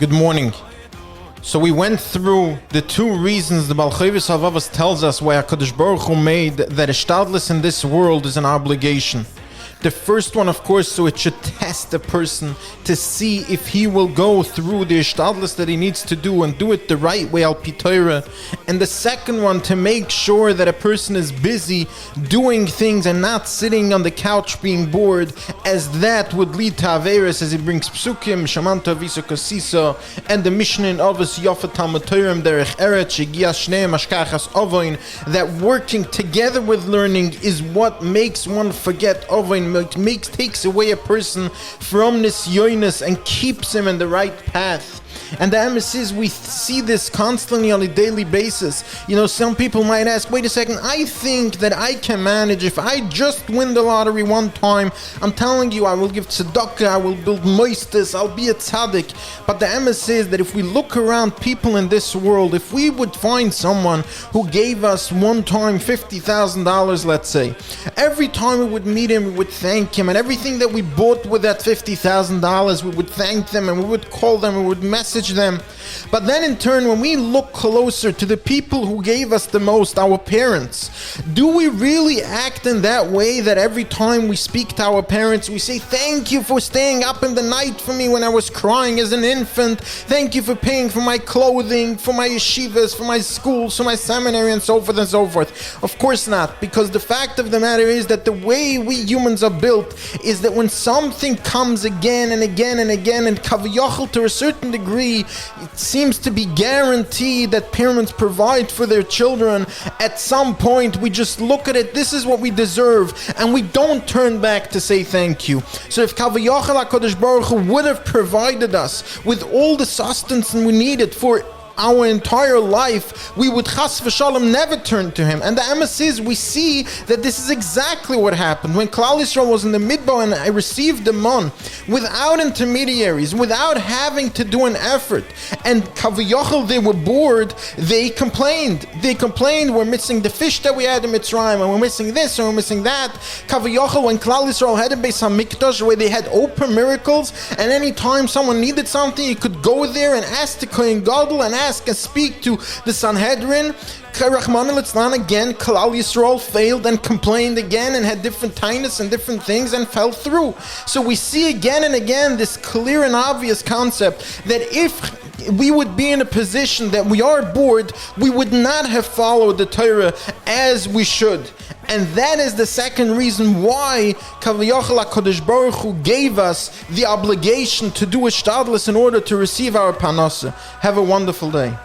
Good morning. So we went through the two reasons the Halevovas tells us why HaKadosh Baruch Hu made that a shtadlis in this world is an obligation. The first one, of course, so it should test a person to see if he will go through the shtadlis that he needs to do and do it the right way, al pi Torah. And the second one, to make sure that a person is busy doing things and not sitting on the couch being bored, as that would lead to averis, as he brings psukim, shamanto aviso kosiso, and the Mishnah in Avos Yafat Talmud Torah derech eretz shegia shneim ashkachas ovoin, that working together with learning is what makes one forget ovoin, takes away a person from nisyonis and keeps him in the right path. And the emes is, we see this constantly on a daily basis. You know, some people might ask, wait a second, I think that I can manage if I just win the lottery one time. I'm telling you, I will give tzedakah, I will build moistus, I'll be a tzaddik. But the emes is that if we look around people in this world, if we would find someone who gave us one time $50,000, let's say, every time we would meet him, we would thank him, and everything that we bought with that $50,000, we would thank them, and we would call them, we would message them. But then in turn, when we look closer to the people who gave us the most, our parents, do we really act in that way, that every time we speak to our parents, we say, thank you for staying up in the night for me when I was crying as an infant, thank you for paying for my clothing, for my yeshivas, for my schools, for my seminary, and so forth and so forth? Of course not, because the fact of the matter is that the way we humans are built is that when something comes again and again and again, and kaviyachal, to a certain degree, it seems to be guaranteed that parents provide for their children. At some point, we just look at it, this is what we deserve, and we don't turn back to say thank you. So if Kaviyachal HaKadosh Baruch Hu would have provided us with all the sustenance we needed for our entire life, we would chas v'shalom never turn to him. And the emes is, we see that this is exactly what happened when Klal Yisrael was in the midbar and I received the mon without intermediaries, without having to do an effort. And kaviyachal, they were bored, they complained, we're missing the fish that we had in Mitzrayim, and we're missing this and we're missing that. Kaviyachal, when Klal Yisrael had a Beis HaMikdash where they had open miracles, and any time someone needed something, you could go there and ask the Kohen Gadol and ask and speak to the Sanhedrin. Rahman al again, Klal Yisrael failed and complained again and had different tinus and different things and fell through. So we see again and again this clear and obvious concept that if we would be in a position that we are bored, we would not have followed the Torah as we should. And that is the second reason why Kaviyachal HaKadosh Baruch Hu gave us the obligation to do a shtadlis in order to receive our parnasa. Have a wonderful day.